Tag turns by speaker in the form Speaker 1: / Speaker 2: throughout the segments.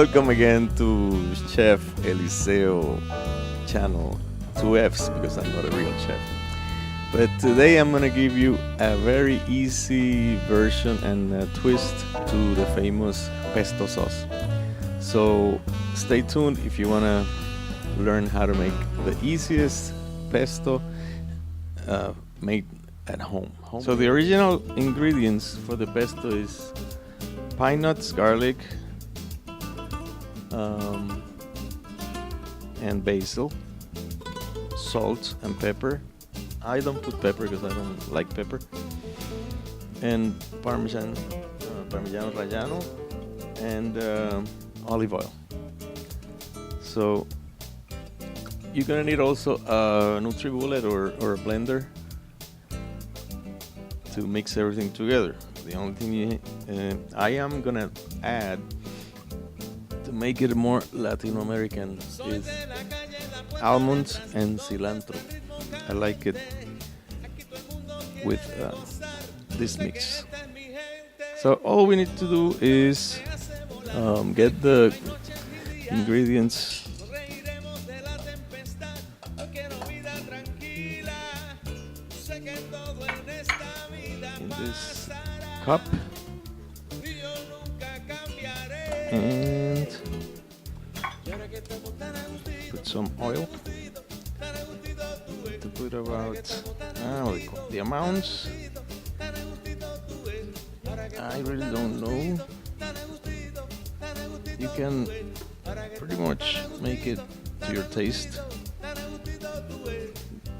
Speaker 1: Welcome again to Chef Eliseo channel. Two F's because I'm not a real chef. But today I'm gonna give you a very easy version and a twist to the famous pesto sauce. So stay tuned if you wanna learn how to make the easiest pesto made at home. So the original ingredients for the pesto is pine nuts, garlic, and basil, salt and pepper. I don't put pepper because I don't like pepper. And parmesan, parmigiano reggiano, and olive oil. So you're gonna need also a NutriBullet or a blender to mix everything together. The only thing I am gonna add to make it more Latin American is almonds and cilantro. I like it with this mix. So all we need to do is get the ingredients in this cup and put some oil to put about the amounts. I really don't know. You can pretty much make it to your taste,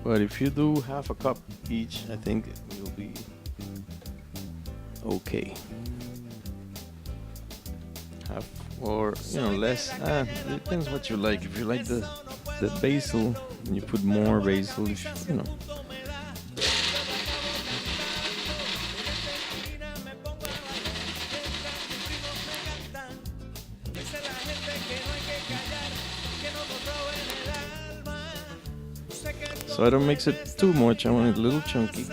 Speaker 1: but if you do half a cup each, I think it will be okay. Half or less. Depends what you like. If you like the basil, you put more basil. If So I don't mix it too much. I want it a little chunky.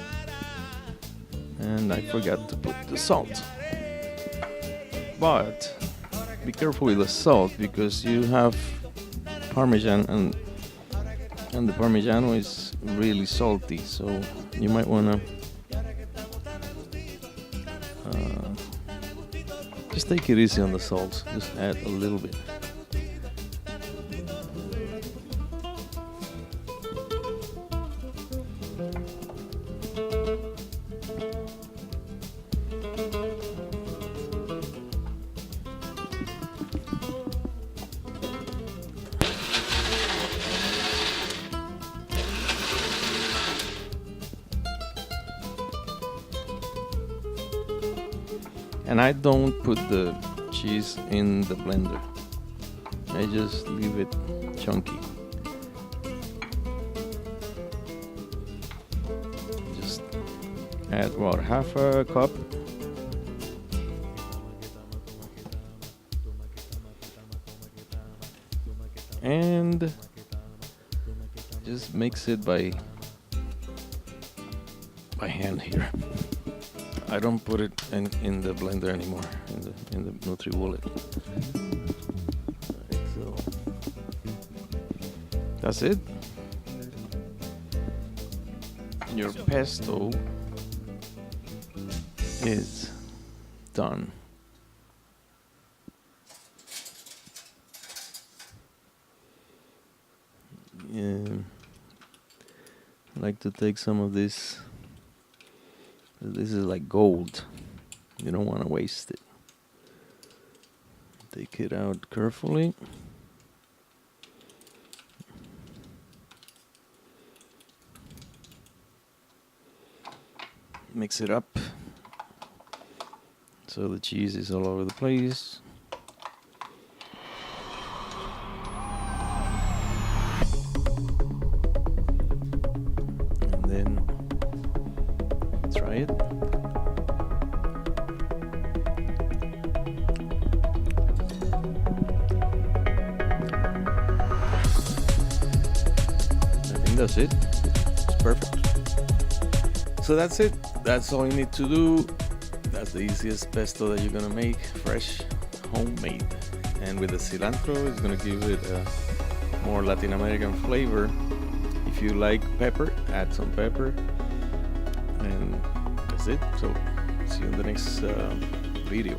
Speaker 1: And I forgot to put the salt. But be careful with the salt because you have Parmesan and the Parmigiano is really salty. So you might want to just take it easy on the salt. Just add a little bit. And I don't put the cheese in the blender. I just leave it chunky. Just add about half a cup. And just mix it by hand here. I don't put it in the blender anymore, in the NutriBullet. Right, so that's it. Your pesto is done. I like to take some of this. This is like gold. You don't want to waste it. Take it out carefully. Mix it up so the cheese is all over the place. And then try it. I think that's it. It's perfect. So that's it. That's all you need to do. That's the easiest pesto that you're gonna make, fresh it's homemade. And with the cilantro, it's gonna give it a more Latin American flavor. If you like pepper, add some pepper. And that's it. So see you in the next video.